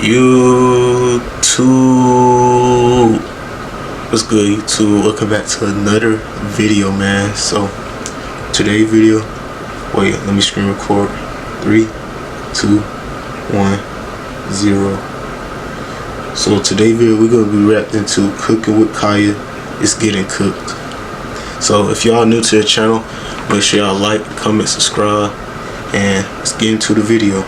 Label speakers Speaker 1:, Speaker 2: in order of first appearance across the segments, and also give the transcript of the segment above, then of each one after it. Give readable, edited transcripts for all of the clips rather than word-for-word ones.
Speaker 1: YouTube, what's good YouTube? Welcome back to another video, man. So today's video, wait, let me screen record. 3, 2, 1, 0. So today's video we're gonna be wrapped into Cooking with Kya. It's getting cooked. So if y'all new to the channel, make sure y'all like, comment, subscribe, and let's get into the video.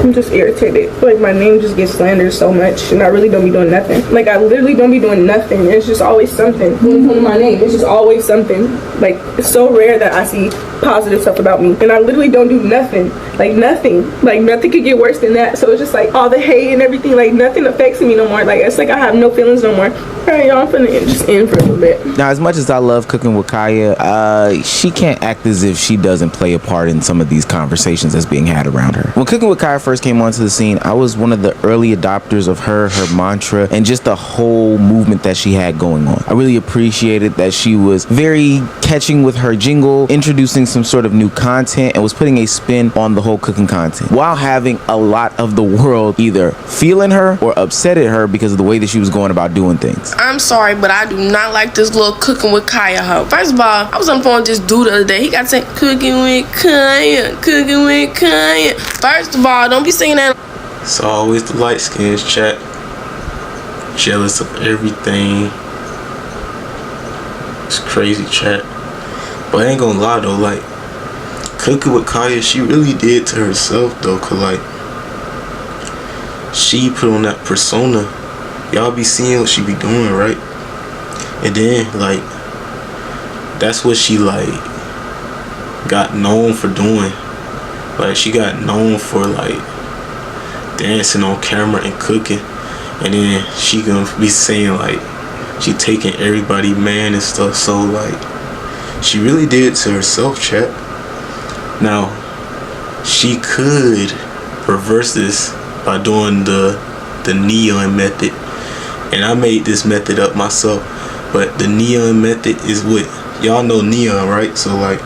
Speaker 2: I'm just irritated. Like, my name just gets slandered so much, and I really don't be doing nothing. Like, I literally don't be doing nothing. It's just always something. When it comes to my name, it's just always something. Like, it's so rare that I see positive stuff about me, and I literally don't do nothing. Like, nothing. Like, nothing could get worse than that. So it's just like all the hate and everything. Like, nothing affects me no more. Like, it's like I have no feelings no more. Alright, y'all, I'm finna just end for a little bit.
Speaker 3: Now, as much as I love Cooking with Kya, she can't act as if she doesn't play a part in some of these conversations that's being had around her. When Cooking with Kya first came onto the scene, I was one of the early adopters of her mantra, and just the whole movement that she had going on. I really appreciated that she was very catching with her jingle, introducing some sort of new content, and was putting a spin on the whole cooking content, while having a lot of the world either feeling her or upset at her because of the way that she was going about doing things.
Speaker 4: I'm sorry, but I do not like this little Cooking with Kya hoe. First of all, I was on the phone with this dude the other day. He got to say, Cooking with Kya, Cooking with Kya. First of all, don't be saying that.
Speaker 1: It's always the light skins, chat. Jealous of everything. It's crazy, chat. But I ain't gonna lie though, like, Cooking with Kya, she really did to herself though, cause like, she put on that persona. Y'all be seeing what she be doing, right? And then like, that's what she like got known for doing. Like, she got known for like dancing on camera and cooking, and then she gonna be saying like she taking everybody man and stuff. So like, she really did it to herself, chat. Now she could reverse this by doing the neon method, and I made this method up myself. But the neon method is what y'all know, neon, right? So like,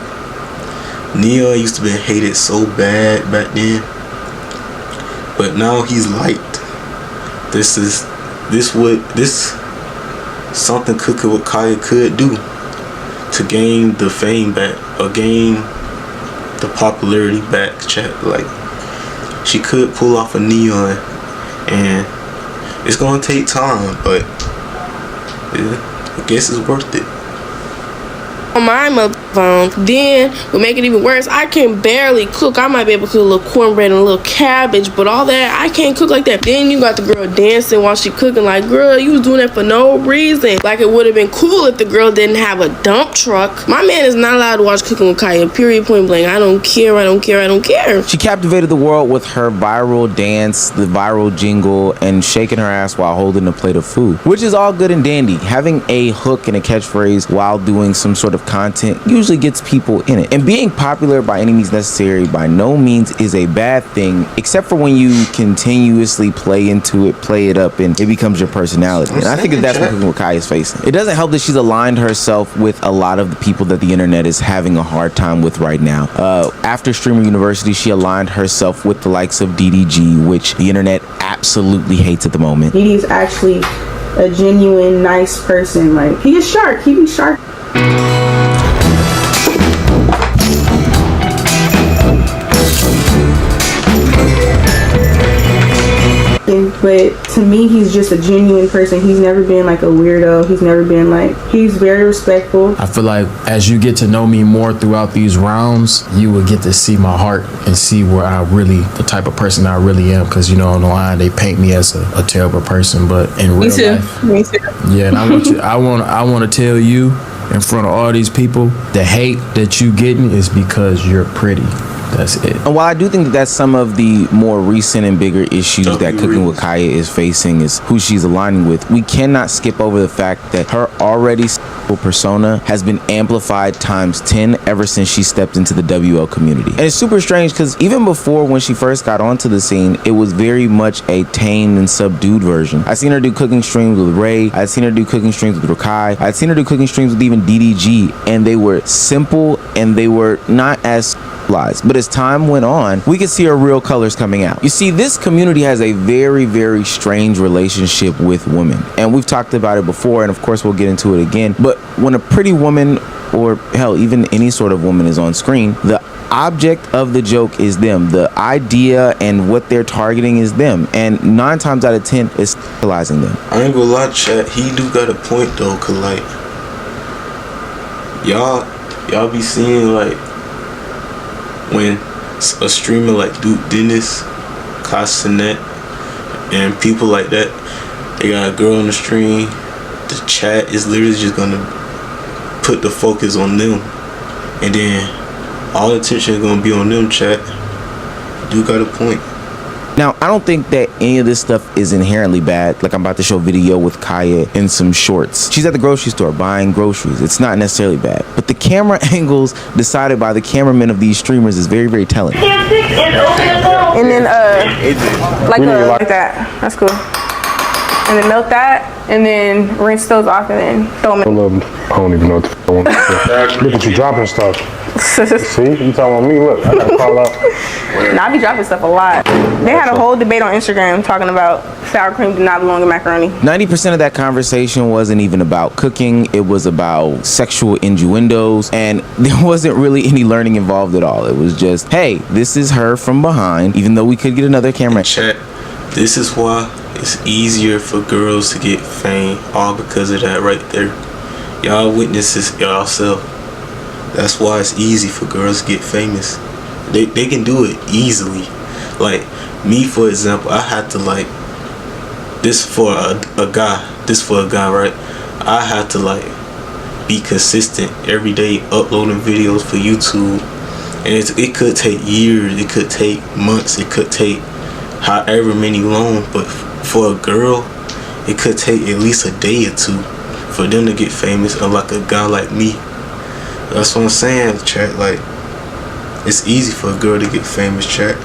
Speaker 1: neon used to be hated so bad back then, but now he's liked. This something Cooking with Kya could do to gain the fame back, or gain the popularity back, chat. Like, she could pull off a neon, and it's gonna take time, but yeah, I guess it's worth it.
Speaker 4: On my mother phone, then would make it even worse. I can barely cook. I might be able to cook a little cornbread and a little cabbage, but all that, I can't cook like that. Then you got the girl dancing while she cooking. Like, girl, you was doing that for no reason. Like, it would have been cool if the girl didn't have a dump truck. My man is not allowed to watch Cooking with Kya, period, point blank. I don't care, I don't care, I don't care.
Speaker 3: She captivated the world with her viral dance, the viral jingle, and shaking her ass while holding a plate of food, which is all good and dandy. Having a hook and a catchphrase while doing some sort of content usually gets people in it, and being popular by any means necessary by no means is a bad thing, except for when you continuously play into it, play it up, and it becomes your personality. And I think that's what Cooking with Kya is facing. It doesn't help that she's aligned herself with a lot of the people that the internet is having a hard time with right now. After Streamer University, she aligned herself with the likes of DDG, which the internet absolutely hates at the moment.
Speaker 2: He's actually a genuine, nice person. Like, he is sharp. He be sharp. But to me, he's just a genuine person. He's never been like a weirdo. He's never been like, he's very respectful.
Speaker 5: I feel like as you get to know me more throughout these rounds, you will get to see my heart and see where I really, the type of person I really am. Because, you know, on the line, they paint me as a terrible person, but in real life,
Speaker 2: Me too.
Speaker 5: yeah. And I want to tell you in front of all these people, the hate that you getting is because you're pretty. That's it.
Speaker 3: And while I do think that that's some of the more recent and bigger issues that Cooking with Kya is facing, is who she's aligning with, we cannot skip over the fact that her already persona has been amplified times 10 ever since she stepped into the WL community. And it's super strange because even before, when she first got onto the scene, it was very much a tame and subdued version. I've seen her do cooking streams with Ray. I've seen her do cooking streams with Rakai. I've seen her do cooking streams with even DDG, and they were simple and they were not as lies, but as time went on, we could see her real colors coming out. You see, this community has a very, very strange relationship with women. And we've talked about it before, and of course we'll get into it again. But when a pretty woman, or hell, even any sort of woman is on screen, the object of the joke is them. The idea and what they're targeting is them. And 9 times out of 10, it's sexualizing them.
Speaker 1: I ain't gonna lie, chat. He do got a point though, cause like y'all be seeing like when a streamer like Duke Dennis, Castanet, and people like that, they got a girl on the stream, the chat is literally just gonna put the focus on them, and then all attention is gonna be on them. Chat. You got a point.
Speaker 3: Now, I don't think that any of this stuff is inherently bad. Like, I'm about to show video with Kaya in some shorts. She's at the grocery store buying groceries. It's not necessarily bad. But the camera angles decided by the cameramen of these streamers is very, very telling.
Speaker 2: And then like that. That's cool. And then melt that, and then rinse those off, and then throw them in.
Speaker 6: I don't even know what the fuck I want. Look at you dropping stuff. See? You talking about me? Look, I gotta call out.
Speaker 2: Nah, I be dropping stuff a lot. They had a whole debate on Instagram talking about sour cream do not belong in macaroni.
Speaker 3: 90% of that conversation wasn't even about cooking. It was about sexual innuendos, and there wasn't really any learning involved at all. It was just, hey, this is her from behind, even though we could get another camera.
Speaker 1: Chat, this is why it's easier for girls to get fame, all because of that right there. Y'all witnesses yourself. That's why it's easy for girls to get famous. They can do it easily. Like me, for example, I had to like this for a guy. This for a guy, right? I had to like be consistent every day, uploading videos for YouTube, and it could take years, it could take months, it could take however many long. But for a girl, it could take at least a day or two for them to get famous, unlike a guy like me. That's what I'm saying, chat. Like, it's easy for a girl to get famous, chat.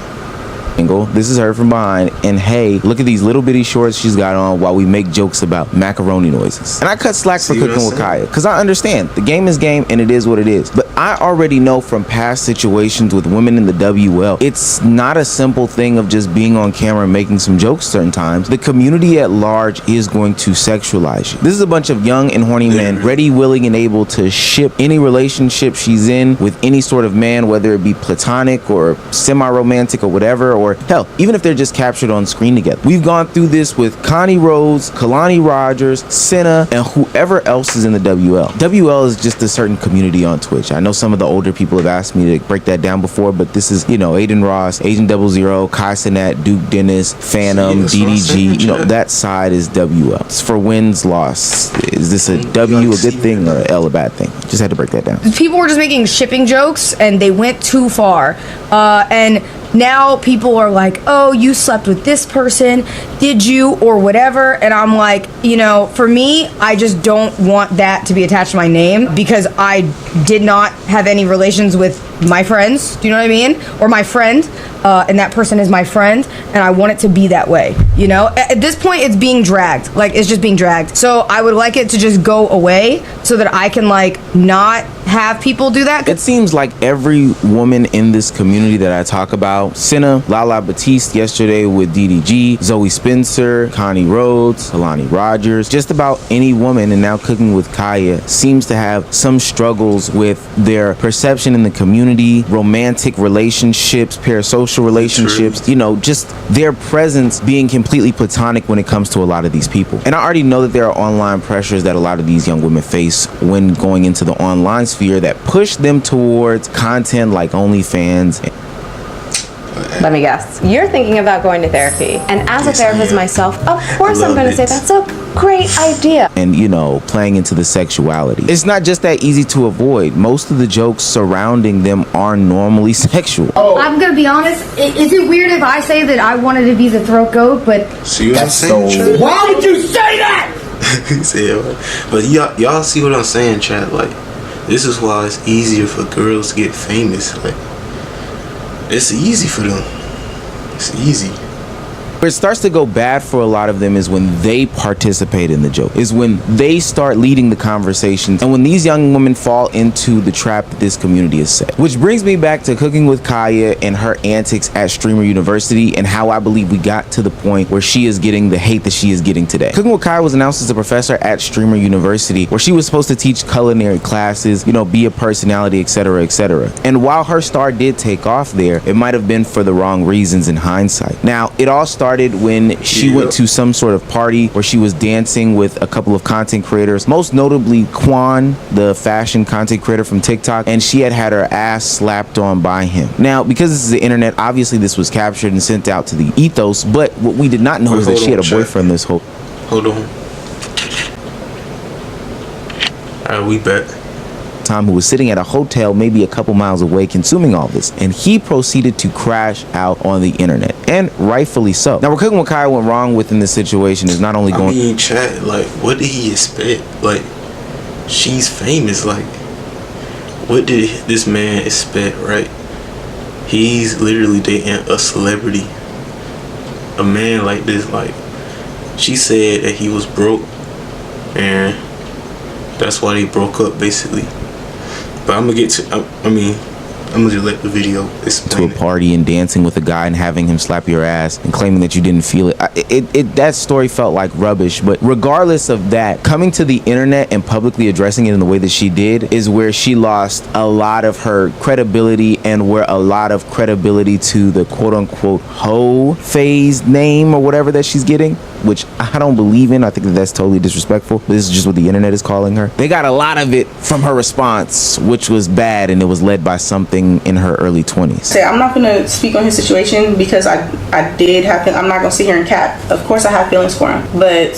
Speaker 3: This is her from behind, and hey, look at these little bitty shorts she's got on while we make jokes about macaroni noises. And I cut slack for Cooking with Kya, because I understand the game is game and it is what it is. But I already know from past situations with women in the WL, it's not a simple thing of just being on camera and making some jokes certain times. The community at large is going to sexualize you. This is a bunch of young and horny men ready, willing, and able to ship any relationship she's in with any sort of man, whether it be platonic or semi-romantic or whatever, or hell, even if they're just captured on screen together. We've gone through this with Connie Rhodes, Kalani Rogers, Senna, and whoever else is in the WL. WL is just a certain community on Twitch. I know some of the older people have asked me to break that down before, but this is, you know, Aiden Ross, Agent 00, Kai Sinat, Duke Dennis, Phantom, DDG, you know, that side is WL. It's for wins, loss. Is this a W a good thing or an L a bad thing? Just had to break that down.
Speaker 7: People were just making shipping jokes and they went too far. And now people are like, oh, you slept with this person, did you, or whatever. And I'm like, you know, for me, I just don't want that to be attached to my name, because I did not have any relations with my friends, do you know what I mean, or my friend, and that person is my friend, and I want it to be that way, you know. At this point, it's being dragged, like, it's just being dragged. So I would like it to just go away so that I can, like, not have people do that.
Speaker 3: It seems like every woman in this community that I talk about, Senna, Lala Batiste yesterday with DDG, Zoe Spencer, Connie Rhodes, Kalani Rogers, just about any woman, and now Cooking with Kya, seems to have some struggles with their perception in the community, romantic relationships, parasocial relationships, you know, just their presence being completely platonic when it comes to a lot of these people. And I already know that there are online pressures that a lot of these young women face when going into the online sphere that push them towards content like OnlyFans.
Speaker 8: Let me guess. You're thinking about going to therapy. And as a therapist myself, of course I'm going to say that's a great idea.
Speaker 3: And, you know, playing into the sexuality. It's not just that easy to avoid. Most of the jokes surrounding them are normally sexual.
Speaker 7: Oh. I'm going to be honest. Is it weird if I say that I wanted to be the throat goat, but...
Speaker 1: See what I'm saying, chat?
Speaker 7: Why would you say that?
Speaker 1: But y'all see what I'm saying, chat? Like, this is why it's easier for girls to get famous. Like, it's easy for them. It's easy.
Speaker 3: Where it starts to go bad for a lot of them is when they participate in the joke, is when they start leading the conversations, and when these young women fall into the trap that this community has set. Which brings me back to Cooking with Kya and her antics at Streamer University, and how I believe we got to the point where she is getting the hate that she is getting today. Cooking with Kya was announced as a professor at Streamer University, where she was supposed to teach culinary classes, you know, be a personality, etc., etc. And while her star did take off there, it might have been for the wrong reasons in hindsight. Now, it all started when she went to some sort of party where she was dancing with a couple of content creators, most notably Quan, the fashion content creator from TikTok, and she had her ass slapped on by him. Now, because this is the internet, obviously this was captured and sent out to the ethos, but what we did not know is that she had a boyfriend this whole...
Speaker 1: Hold on. Alright, we back.
Speaker 3: Time, who was sitting at a hotel maybe a couple miles away consuming all this, and he proceeded to crash out on the internet, and rightfully so. Now, where Cooking with Kya went wrong within this situation is not only going...
Speaker 1: I mean, chat, like, what did he expect? Like, she's famous, like, what did this man expect, right? He's literally dating a celebrity. A man like this, like, she said that he was broke, and that's why they broke up, basically. But I'm gonna get to, I'm gonna just let the video explain.
Speaker 3: To a party and dancing with a guy and having him slap your ass and claiming that you didn't feel it. That story felt like rubbish. But regardless of that, coming to the internet and publicly addressing it in the way that she did is where she lost a lot of her credibility, and where a lot of credibility to the quote-unquote hoe phase name or whatever that she's getting, which I don't believe in. I think that that's totally disrespectful. But this is just what the internet is calling her. They got a lot of it from her response, which was bad, and it was led by something in her early 20s.
Speaker 2: I'm not gonna speak on his situation because I did have, I'm not gonna sit here and cap. Of course I have feelings for him, but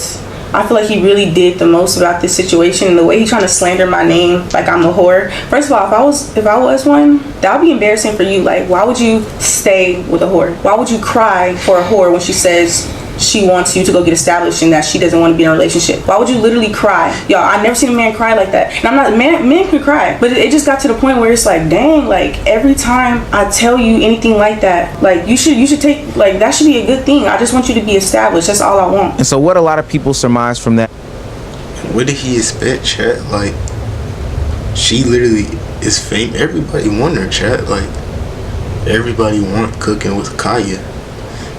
Speaker 2: I feel like he really did the most about this situation. The way he's trying to slander my name like I'm a whore. First of all, if I was one, that would be embarrassing for you. Like, why would you stay with a whore? Why would you cry for a whore when she says she wants you to go get established and that she doesn't want to be in a relationship? Why would you literally cry? Y'all, I've never seen a man cry like that. And I'm not, men can cry, but it just got to the point where it's like, dang, like every time I tell you anything like that, like you should take, like that should be a good thing. I just want you to be established. That's all I want.
Speaker 3: And so what a lot of people surmise from that.
Speaker 1: What did he expect, chat? Like, she literally is famous. Everybody want her, chat. Like, everybody want Cooking with Kya.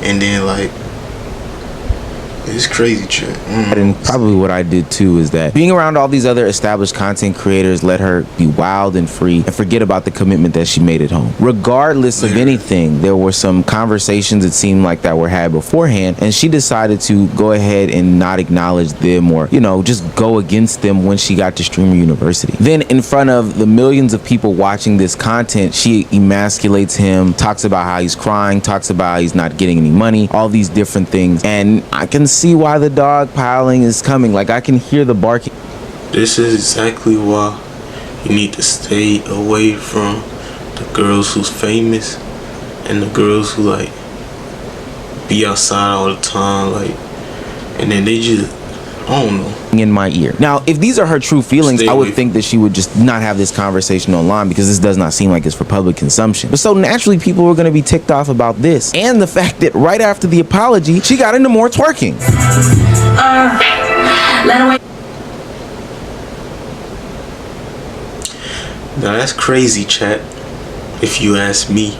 Speaker 1: And then, like, it's crazy, chat.
Speaker 3: And probably what I did too is that being around all these other established content creators let her be wild and free and forget about the commitment that she made at home. Regardless of anything, there were some conversations it seemed like that were had beforehand, and she decided to go ahead and not acknowledge them, or, you know, just go against them when she got to Streamer University. Then in front of the millions of people watching this content, she emasculates him, talks about how he's crying, talks about how he's not getting any money, all these different things. And I can see why the dog piling is coming. Like, I can hear the barking.
Speaker 1: This is exactly why you need to stay away from the girls who's famous and the girls who like be outside all the time, like, and then they just, I don't know,
Speaker 3: in my ear. Now, if these are her true feelings, I would think that she would just not have this conversation online, because this does not seem like it's for public consumption. But so naturally, people are going to be ticked off about this, and the fact that right after the apology, she got into more twerking.
Speaker 1: Now that's crazy, chat. If you ask me,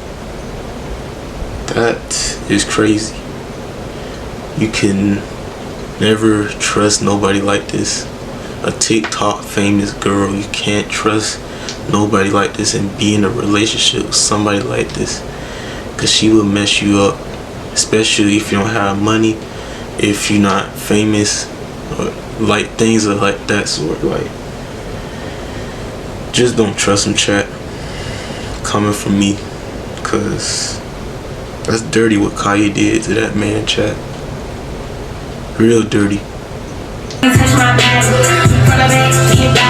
Speaker 1: that is crazy. You can never trust nobody like this. A TikTok famous girl, you can't trust nobody like this and be in a relationship with somebody like this, because she will mess you up, especially if you don't have money, if you're not famous, or like things are like that sort. Like, just don't trust them, chat. Coming from me, because that's dirty what Kya did to that man, chat. Real dirty.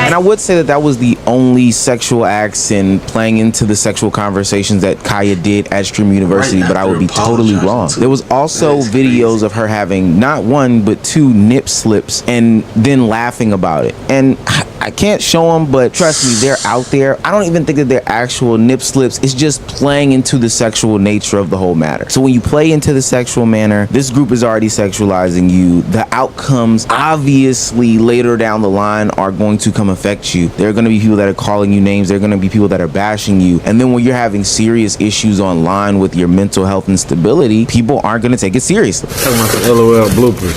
Speaker 3: And I would say that that was the only sexual acts and playing into the sexual conversations that Kya did at Streamer University, but I would be totally wrong. There was also videos of her having not one but two nip slips and then laughing about it. And I can't show them, but trust me, they're out there. I don't even think that they're actual nip slips. It's just playing into the sexual nature of the whole matter. So when you play into the sexual manner, this group is already sexualizing you. The outcomes, obviously, later down the line are going to come affect you. There are going to be people that are calling you names. There are going to be people that are bashing you. And then when you're having serious issues online with your mental health and stability, people aren't going to take it seriously.
Speaker 6: Talking about the LOL bloopers.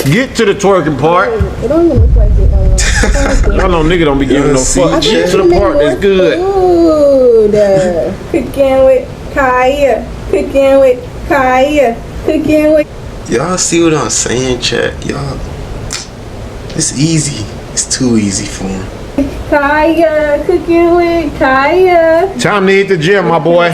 Speaker 6: Get to the twerking part.
Speaker 2: It don't even look like it.
Speaker 6: Y'all know nigga don't be giving no fuck. Get to the part that's good.
Speaker 2: Cooking with Kya. Cooking with Kya. Cooking with.
Speaker 1: Y'all see what I'm saying, chat? Y'all, it's easy. It's too easy for him.
Speaker 2: Kya. Cooking with Kya.
Speaker 6: Time to hit the gym, my boy.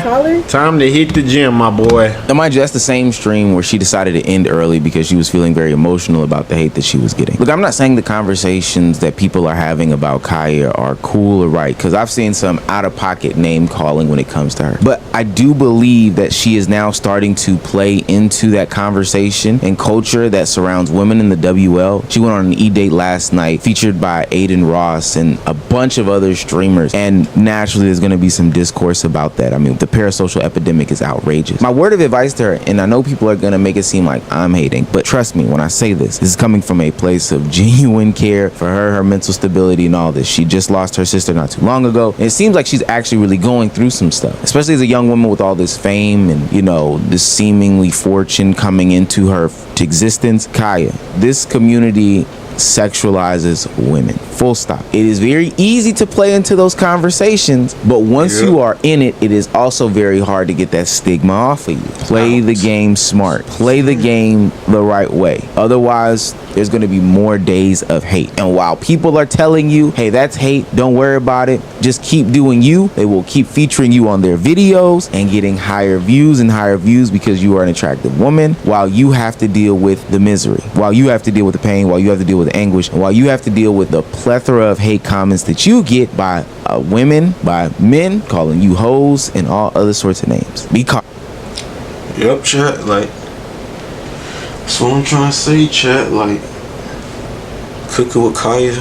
Speaker 6: Time to hit the gym, my boy.
Speaker 3: And mind you, that's the same stream where she decided to end early because she was feeling very emotional about the hate that she was getting. Look, I'm not saying the conversations that people are having about Kya are cool or right, because I've seen some out-of-pocket name calling when it comes to her. But I do believe that she is now starting to play into that conversation and culture that surrounds women in the WL. She went on an E-Date last night featured by Aiden Ross and a bunch of other streamers, and naturally there's going to be some discourse about that. I mean, the parasocial epidemic is outrageous. My word of advice to her, and I know people are going to make it seem like I'm hating, but trust me when I say this is coming from a place of genuine care for her mental stability and all this. She just lost her sister not too long ago, and it seems like she's actually really going through some stuff, especially as a young woman with all this fame and, you know, this seemingly fortune coming into her to existence. Kya, this community sexualizes women, full stop. It is very easy to play into those conversations, but once you are in it, it is also very hard to get that stigma off of you. Play the game smart, play the game the right way, otherwise there's going to be more days of hate. And while people are telling you, hey, that's hate, don't worry about it, just keep doing you, they will keep featuring you on their videos and getting higher views and higher views because you are an attractive woman, while you have to deal with the misery, while you have to deal with the pain, while you have to deal with the anguish, and while you have to deal with the plethora of hate comments that you get by women, by men calling you hoes and all other sorts of names. Be cautious.
Speaker 1: Yep, chat, like, that's what I'm trying to say, chat, like, Cooking with Kya.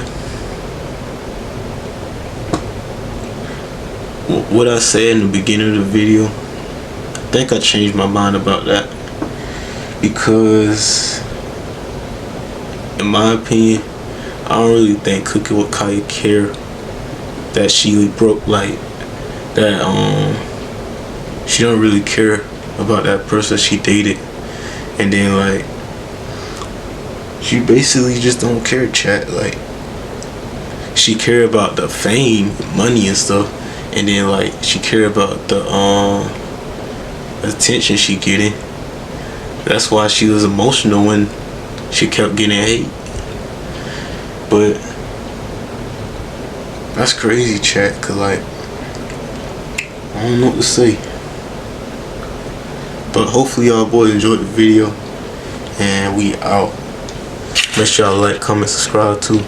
Speaker 1: What I said in the beginning of the video, I think I changed my mind about that, because in my opinion, I don't really think Cooking with Kya care that she broke, like, that, she don't really care about that person she dated, and then, like, she basically just don't care, chat. Like, she care about the fame, money and stuff, and then, like, she care about the attention she getting. That's why she was emotional when she kept getting hate. But that's crazy, chat, cause, like, I don't know what to say. But hopefully y'all boys enjoyed the video, and we out. Make sure y'all like, comment, subscribe too.